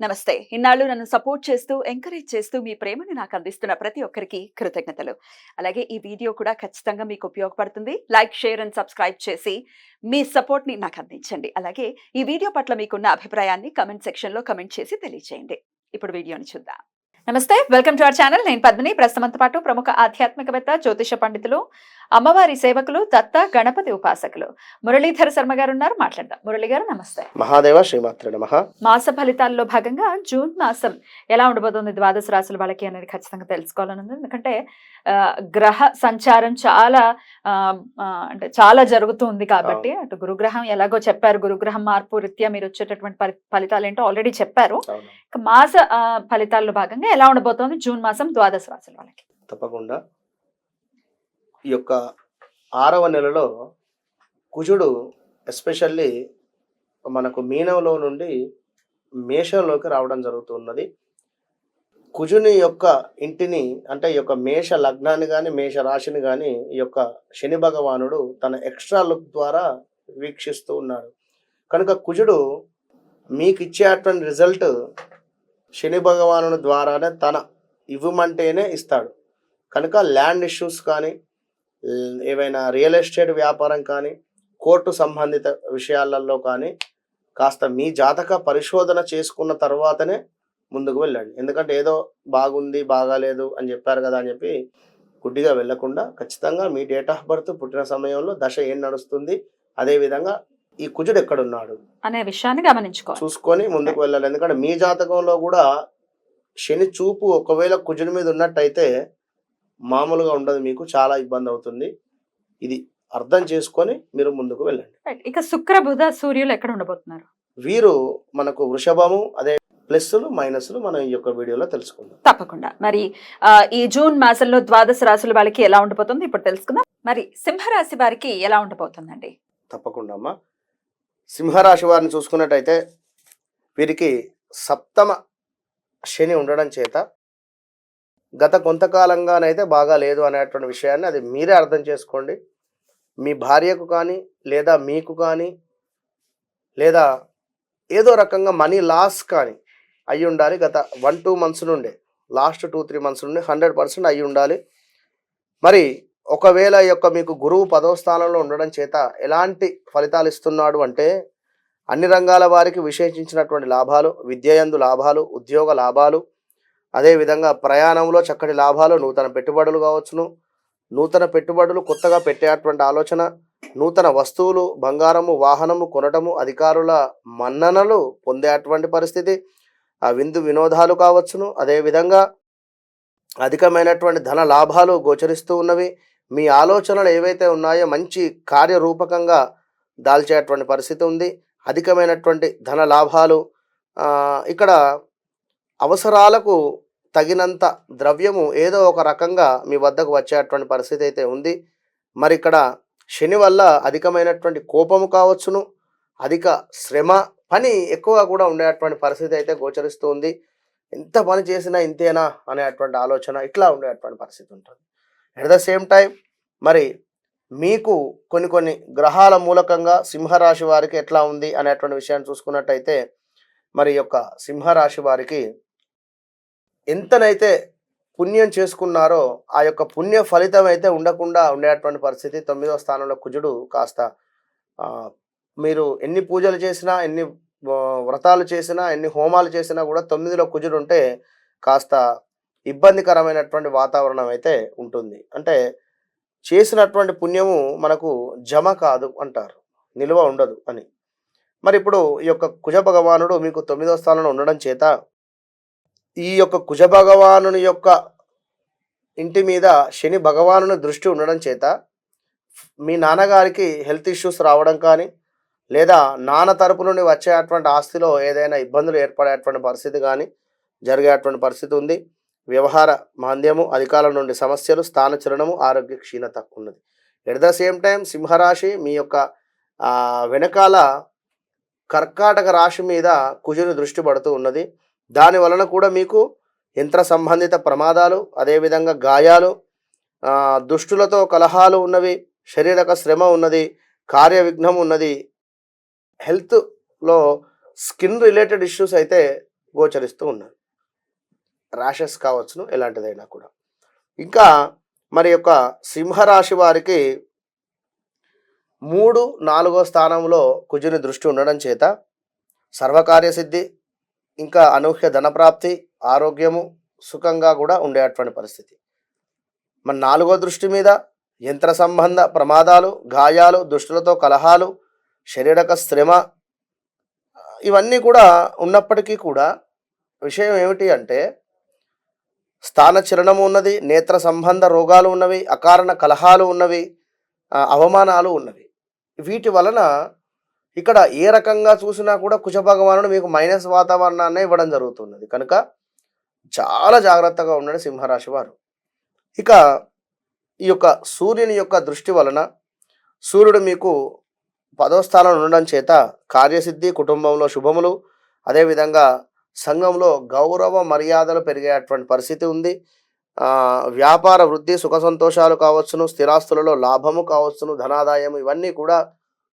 నమస్తే. ఇన్నాళ్ళు నన్ను సపోర్ట్ చేస్తూ, ఎంకరేజ్ చేస్తూ మీ ప్రేమని నాకు అందిస్తున్న ప్రతి ఒక్కరికి కృతజ్ఞతలు. అలాగే ఈ వీడియో కూడా ఖచ్చితంగా మీకు ఉపయోగపడుతుంది. లైక్, షేర్ అండ్ సబ్స్క్రైబ్ చేసి మీ సపోర్ట్‌ని నాకు అందించండి. అలాగే ఈ వీడియో పట్ల మీకున్న అభిప్రాయాన్ని కామెంట్ సెక్షన్‌లో కామెంట్ చేసి తెలియజేయండి. ఇప్పుడు వీడియోని చూద్దాం. నమస్తే. Welcome to our channel. నేను పద్మిని. ప్రస్తుతంతో పాటు ప్రముఖ ఆధ్యాత్మికవేత్త, జ్యోతిష పండితులు, అమ్మవారి సేవకులు, దత్త గణపతి ఉపాసకులు మురళీధర శర్మ గారు ఉన్నారు. మాట్లాడదాం. మురళి గారు నమస్తే. మహాదేవ శ్రీమాత్రే నమః. మాస ఫలితాల్లో భాగంగా జూన్ మాసం ఎలా ఉండబోతుంది ద్వాదశ రాశుల వాళ్ళకి అనేది ఖచ్చితంగా తెలుసుకోవాలని ఉంది. ఎందుకంటే గ్రహ సంచారం చాలా అంటే చాలా జరుగుతుంది కాబట్టి అటు గురుగ్రహం ఎలాగో చెప్పారు, గురుగ్రహం మార్పు రీత్యా మీరు వచ్చేటటువంటి ఫలితాలు ఏంటో ఆల్రెడీ చెప్పారు. మాస ఫలితాల్లో భాగంగా ఎలా ఉండబోతోంది జూన్ మాసం ద్వాదశ రాశుల వాళ్ళకి? తప్పకుండా ఈ యొక్క 6వ నెలలో కుజుడు ఎస్పెషల్లీ మనకు మీనంలో నుండి మేషంలోకి రావడం జరుగుతున్నది. కుజుని యొక్క ఇంటిని అంటే ఈ యొక్క మేష లగ్నాన్ని కానీ మేష రాశిని కానీ ఈ యొక్క శని భగవానుడు తన ఎక్స్ట్రా లుక్ ద్వారా వీక్షిస్తూ ఉన్నాడు. కనుక కుజుడు మీకు ఇచ్చేటువంటి రిజల్ట్ శని భగవానుడి ద్వారానే తన ఇవ్వమంటేనే ఇస్తాడు. కనుక ల్యాండ్ ఇష్యూస్ కానీ ఏవైనా రియల్ ఎస్టేట్ వ్యాపారం కానీ కోర్టు సంబంధిత విషయాలలో కానీ కాస్త మీ జాతక పరిశోధన చేసుకున్న తర్వాతనే ముందుకు వెళ్ళండి. ఎందుకంటే ఏదో బాగుంది బాగాలేదు అని చెప్పారు కదా అని చెప్పి గుడ్డిగా వెళ్ళకుండా ఖచ్చితంగా మీ డేట్ ఆఫ్ బర్త్, పుట్టిన సమయంలో దశ ఏం నడుస్తుంది, అదేవిధంగా ఈ కుజుడు ఎక్కడున్నాడు అనే విషయాన్ని గమనించుకోవాలి, చూసుకొని ముందుకు వెళ్ళాలి. ఎందుకంటే మీ జాతకంలో కూడా శని చూపు ఒకవేళ కుజుడి మీద ఉన్నట్టయితే మామూలుగా ఉండదు, మీకు చాలా ఇబ్బంది అవుతుంది. ఇది అర్థం చేసుకొని మీరు ముందుకు వెళ్ళండి. ఇక శుక్ర, బుధ, సూర్యులు ఎక్కడ ఉండబోతున్నారు? వీరు మనకు వృషభము, అదే ప్లస్లు మైనస్లు మనం ఈ యొక్క వీడియోలో తెలుసుకుందాం. తప్పకుండా. మరి ఈ జూన్ మాసంలో ద్వాదశ రాశుల వాళ్ళకి ఎలా ఉండబోతుంది ఇప్పుడు తెలుసుకుందాం. మరి సింహరాశి వారికి ఎలా ఉండబోతుందండి? తప్పకుండా అమ్మా. సింహరాశి వారిని చూసుకున్నట్టయితే వీరికి సప్తమ శని ఉండడం చేత గత కొంతకాలంగానైతే బాగా లేదు అనేటువంటి విషయాన్ని అది మీరే అర్థం చేసుకోండి. మీ భార్యకు కానీ లేదా మీకు కానీ లేదా ఏదో రకంగా మనీ లాస్ కానీ అయ్యి ఉండాలి. గత 1-2 మంత్స్ నుండే, లాస్ట్ 2-3 మంత్స్ నుండి 100% అయ్యి ఉండాలి. మరి ఒకవేళ ఈ యొక్క మీకు గురువు 10వ స్థానంలో ఉండడం చేత ఎలాంటి ఫలితాలు ఇస్తున్నాడు అంటే అన్ని రంగాల వారికి విశేషించినటువంటి లాభాలు, విద్యయందు లాభాలు, ఉద్యోగ లాభాలు, అదేవిధంగా ప్రయాణంలో చక్కటి లాభాలు, నూతన పెట్టుబడులు కావచ్చును, నూతన పెట్టుబడులు కొత్తగా పెట్టేటువంటి ఆలోచన, నూతన వస్తువులు, బంగారము, వాహనము కొనటము, అధికారుల మన్ననలు పొందేటువంటి పరిస్థితి, ఆ విందు వినోదాలు కావచ్చును, అదేవిధంగా అధికమైనటువంటి ధన లాభాలు గోచరిస్తూ ఉన్నవి. మీ ఆలోచనలు ఏవైతే ఉన్నాయో మంచి కార్యరూపకంగా దాల్చేటువంటి పరిస్థితి ఉంది. అధికమైనటువంటి ధన లాభాలు, ఇక్కడ అవసరాలకు తగినంత ద్రవ్యము ఏదో ఒక రకంగా మీ వద్దకు వచ్చేటువంటి పరిస్థితి అయితే ఉంది. మరి ఇక్కడ శని వల్ల అధికమైనటువంటి కోపము కావచ్చును, అధిక శ్రమ, పని ఎక్కువగా కూడా ఉండేటువంటి పరిస్థితి అయితే గోచరిస్తూ ఉంది. ఎంత పని చేసినా ఇంతేనా అనేటువంటి ఆలోచన ఇట్లా ఉండేటువంటి పరిస్థితి ఉంటుంది. అట్ ద సేమ్ టైం మరి మీకు కొన్ని గ్రహాల మూలకంగా సింహరాశి వారికి ఎట్లా ఉంది అనేటువంటి విషయాన్ని చూసుకున్నట్టయితే మరి యొక్క సింహరాశి వారికి ఎంతనైతే పుణ్యం చేసుకున్నారో ఆ యొక్క పుణ్య ఫలితం అయితే ఉండకుండా ఉండేటువంటి పరిస్థితి. 9వ స్థానంలో కుజుడు కాస్త మీరు ఎన్ని పూజలు చేసినా, ఎన్ని వ్రతాలు చేసినా, ఎన్ని హోమాలు చేసినా కూడా 9లో కుజుడు ఉంటే కాస్త ఇబ్బందికరమైనటువంటి వాతావరణం అయితే ఉంటుంది. అంటే చేసినటువంటి పుణ్యము మనకు జమ కాదు అంటారు, నిల్వ ఉండదు అని. మరి ఇప్పుడు ఈ యొక్క కుజ భగవానుడు మీకు 9వ స్థానంలో ఉండడం చేత ఈ యొక్క కుజ భగవానుని యొక్క ఇంటి మీద శని భగవానుని దృష్టి ఉండడం చేత మీ నాన్నగారికి హెల్త్ ఇష్యూస్ రావడం కానీ లేదా నాన్న తరపు నుండి వచ్చేటువంటి ఆస్తిలో ఏదైనా ఇబ్బందులు ఏర్పడేటువంటి పరిస్థితి కానీ జరిగేటువంటి పరిస్థితి ఉంది. వ్యవహార మాంద్యము, అధికారుల నుండి సమస్యలు, స్థానచలనము, ఆరోగ్య క్షీణత ఉన్నది. ఎట్ ద సేమ్ టైం సింహరాశి మీ యొక్క వెనకాల కర్కాటక రాశి మీద కుజుని దృష్టి పడుతూ ఉన్నది. దాని వలన కూడా మీకు యంత్ర సంబంధిత ప్రమాదాలు, అదేవిధంగా గాయాలు, దుష్టులతో కలహాలు ఉన్నవి, శారీరక శ్రమ ఉన్నది, కార్య విఘ్నం ఉన్నది, హెల్త్లో స్కిన్ రిలేటెడ్ ఇష్యూస్ అయితే గోచరిస్తూ ఉన్నారు. ర్యాషెస్ కావచ్చును, ఎలాంటిదైనా కూడా. ఇంకా మరి యొక్క సింహరాశి వారికి 3, 4వ స్థానంలో కుజుని దృష్టి ఉండడం చేత సర్వకార్యసిద్ధి, ఇంకా అనూహ్య ధనప్రాప్తి, ఆరోగ్యము సుఖంగా కూడా ఉండేటువంటి పరిస్థితి. మన 4వ దృష్టి మీద యంత్ర సంబంధ ప్రమాదాలు, గాయాలు, దుష్టులతో కలహాలు, శారీరక శ్రమ ఇవన్నీ కూడా ఉన్నప్పటికీ కూడా విషయం ఏమిటి అంటే స్థానచలనము ఉన్నది, నేత్ర సంబంధ రోగాలు ఉన్నవి, అకారణ కలహాలు ఉన్నవి, అవమానాలు ఉన్నవి. వీటి వలన ఇక్కడ ఏ రకంగా చూసినా కూడా కుజ భగవానుడు మీకు మైనస్ వాతావరణాన్ని ఇవ్వడం జరుగుతున్నది. కనుక చాలా జాగ్రత్తగా ఉండండి సింహరాశి వారు. ఇక ఈ యొక్క సూర్యుని యొక్క దృష్టి వలన సూర్యుడు మీకు 10వ స్థానంలో ఉండడం చేత కార్యసిద్ధి, కుటుంబంలో శుభములు, అదేవిధంగా సంఘంలో గౌరవ మర్యాదలు పెరిగేటువంటి పరిస్థితి ఉంది. వ్యాపార వృద్ధి, సుఖ సంతోషాలు కావచ్చును, స్థిరాస్తులలో లాభము కావచ్చును, ధనాదాయం ఇవన్నీ కూడా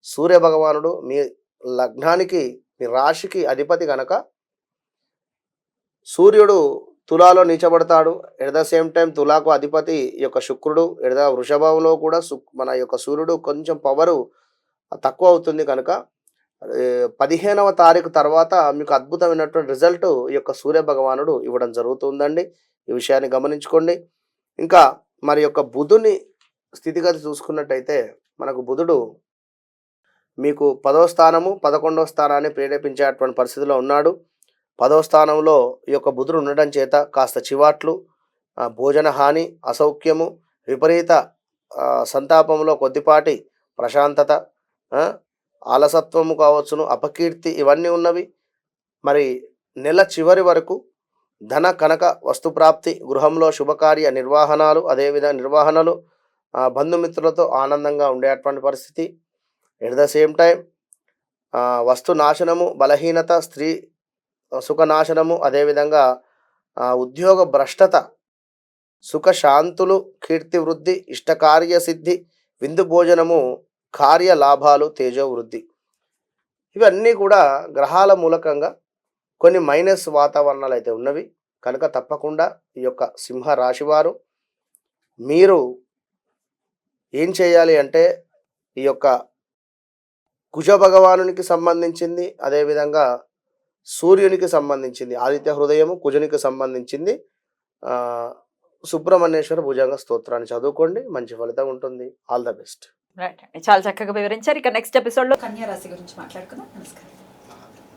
సూర్య భగవానుడు మీ లగ్నానికి, మీ రాశికి అధిపతి కనుక సూర్యుడు తులాలో నీచబడతాడు. ఎట్ ద సేమ్ టైం తులాకు అధిపతి ఈ యొక్క శుక్రుడు. వృషభంలో కూడా మన యొక్క సూర్యుడు కొంచెం పవరు తక్కువ అవుతుంది. కనుక 15వ తారీఖు తర్వాత మీకు అద్భుతమైనటువంటి రిజల్ట్ ఈ యొక్క సూర్య భగవానుడు ఇవ్వడం జరుగుతుందండి. ఈ విషయాన్ని గమనించుకోండి. ఇంకా మరి యొక్క బుధుని స్థితిగతి చూసుకున్నట్టయితే మనకు బుధుడు మీకు 10వ స్థానము, 11వ స్థానాన్ని ప్రేరేపించేటువంటి పరిస్థితిలో ఉన్నాడు. 10వ స్థానంలో ఈ యొక్క బుధుడు ఉండడం చేత కాస్త చివాట్లు, భోజన హాని, అసౌఖ్యము, విపరీత సంతాపంలో కొద్దిపాటి ప్రశాంతత, ఆలసత్వము కావచ్చును, అపకీర్తి ఇవన్నీ ఉన్నవి. మరి నెల చివరి వరకు ధన కనక వస్తుప్రాప్తి, గృహంలో శుభకార్య నిర్వహణలు, బంధుమిత్రులతో ఆనందంగా ఉండేటువంటి పరిస్థితి. ఎట్ ద సేమ్ టైం వస్తు నాశనము, బలహీనత, స్త్రీ సుఖనాశనము, అదేవిధంగా ఉద్యోగ భ్రష్టత, సుఖశాంతులు, కీర్తి వృద్ధి, ఇష్టకార్య సిద్ధి, విందు భోజనము, కార్య లాభాలు, తేజో వృద్ధి ఇవన్నీ కూడా గ్రహాల మూలకంగా కొన్ని మైనస్ వాతావరణాలు అయితే ఉన్నవి. కనుక తప్పకుండా ఈ యొక్క సింహ రాశివారు మీరు ఏం చేయాలి అంటే ఈ యొక్క కుజ భగవానునికి సంబంధించింది, అదేవిధంగా సూర్యునికి సంబంధించింది ఆదిత్య హృదయము, కుజునికి సంబంధించింది సుబ్రహ్మణ్యేశ్వర భుజంగ స్తోత్రాన్ని చదువుకోండి. మంచి ఫలితం ఉంటుంది. All the best. రైట్ అండి, చాలా చక్కగా వివరించారు. ఇక నెక్స్ట్ ఎపిసోడ్లో కన్యా రాశి గురించి మాట్లాడుకుందాం. నమస్కారం.